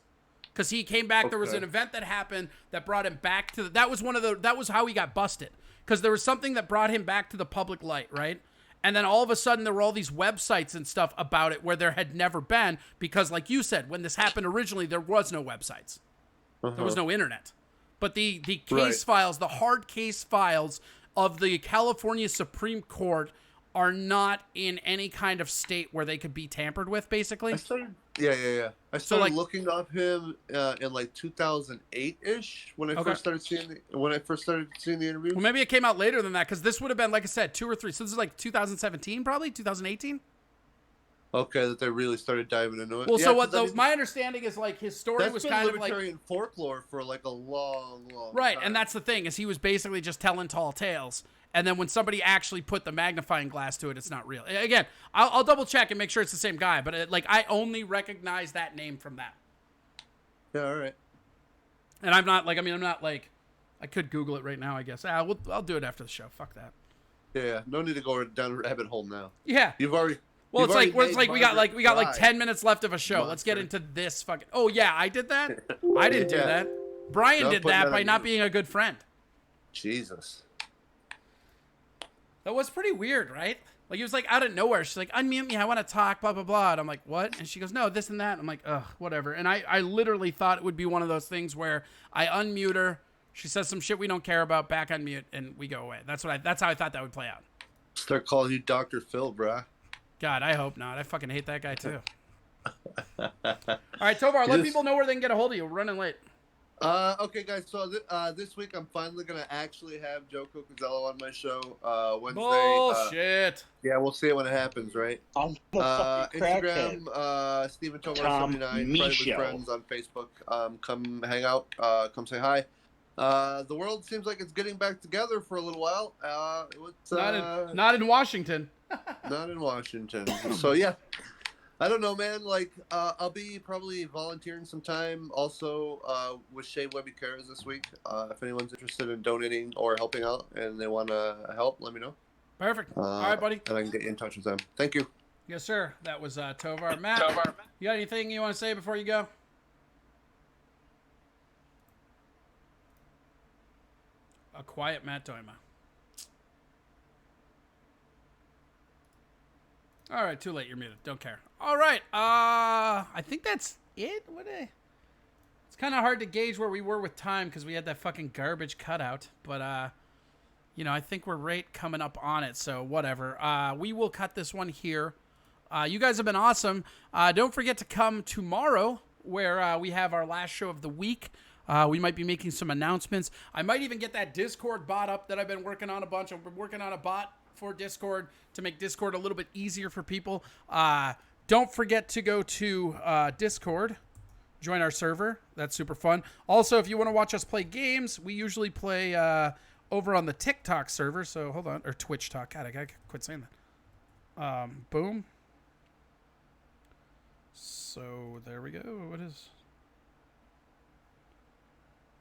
Because he came back, there was an event that happened that brought him back to that was how he got busted. Because there was something that brought him back to the public light, right? And then all of a sudden there were all these websites and stuff about it where there had never been, because like you said, when this happened originally, there was no websites. There was no internet. But the case files, the hard case files of the California Supreme Court are not in any kind of state where they could be tampered with, basically. I started looking up him in like 2008-ish when I Okay. first started seeing the interviews. Well, maybe it came out later than that, because this would have been, like I said, 2 or 3. So this is like 2017, probably 2018. Okay, that they really started diving into it. Well, Yeah, so 'cause what? I mean, My understanding is like his story that's was been kind of like libertarian folklore for like a long right, time. and that's the thing is he was basically just telling tall tales. And then when somebody actually put the magnifying glass to it, it's not real. Again, I'll double check and make sure it's the same guy. But I only recognize that name from that. Yeah, all right. And I'm not I could Google it right now, I guess. I'll do it after the show. Fuck that. Yeah, no need to go down a rabbit hole now. Yeah. You've already. Well, you've already it's like we got made like Margaret 10 minutes left of a show. Monster. Let's get into this fucking. Oh yeah, I did that. I didn't do Yeah. that. Brian No, did put that that by on not you. being a good friend. Jesus. That was pretty weird, right? Like, he was like out of nowhere. She's like, unmute me. I want to talk, blah, blah, blah. And I'm like, what? And she goes, no, this and that. I'm like, ugh, whatever. And I literally thought it would be one of those things where I unmute her. She says some shit we don't care about, back on mute, and we go away. That's how I thought that would play out. Start calling you Dr. Phil, bruh. God, I hope not. I fucking hate that guy, too. All right, Tovar, let people know where they can get a hold of you. We're running late. Okay, guys. So this week I'm finally gonna actually have Joe Cocozello on my show. Wednesday. Bullshit. Yeah, we'll see it when it happens, right? I'm the fucking crackhead. Instagram, Stephen Tovar Tom 79. Friday with Michaud. friends on Facebook. Come hang out. Come say hi. The world seems like it's getting back together for a little while. It's, Not in Washington. not in Washington. So yeah. I don't know, man. Like, I'll be probably volunteering some time also with Shea Webby Cares this week. If anyone's interested in donating or helping out and they want to help, let me know. Perfect. All right, buddy. And I can get you in touch with them. Thank you. Yes, sir. That was Tovar. Matt, you got anything you want to say before you go? A quiet Matt Doima. All right, too late. You're muted. Don't care. All right. I think that's it. It's kind of hard to gauge where we were with time because we had that fucking garbage cutout. But I think we're right coming up on it. So whatever. We will cut this one here. You guys have been awesome. Don't forget to come tomorrow where we have our last show of the week. We might be making some announcements. I might even get that Discord bot up that I've been working on a bunch. I've been working on a bot for Discord to make Discord a little bit easier for people. Don't forget to go to Discord, join our server. That's super fun. Also, if you want to watch us play games, we usually play over on the TikTok server. So hold on, or TwitchTok. God, I gotta quit saying that. Boom. So there we go. What is?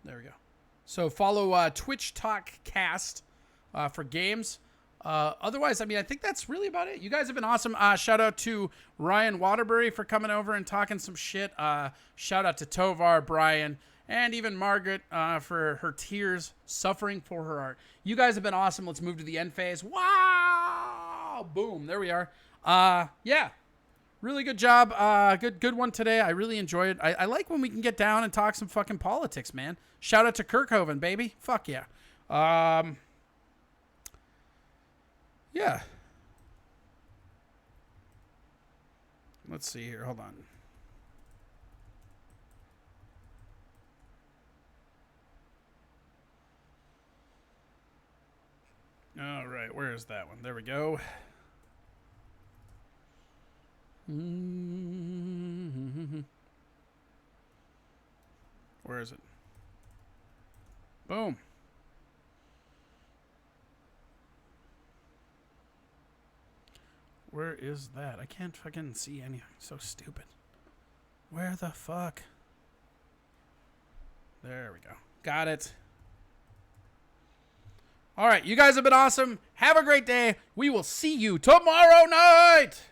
There we go. So follow TwitchTok Cast for games. Otherwise, I mean, I think that's really about it. You guys have been awesome. Shout out to Ryan Waterbury for coming over and talking some shit. Shout out to Tovar, Brian, and even Margaret for her tears, suffering for her art. You guys have been awesome. Let's move to the end phase. Wow! Boom. There we are. Yeah. Really good job. Good one today. I really enjoyed it. I like when we can get down and talk some fucking politics, man. Shout out to Kirkhoven, baby. Fuck yeah. Yeah. Let's see here. Hold on. All right. Where is that one? There we go. Where is it? Boom. Where is that? I can't fucking see anything. So stupid. Where the fuck? There we go. Got it. All right. You guys have been awesome. Have a great day. We will see you tomorrow night.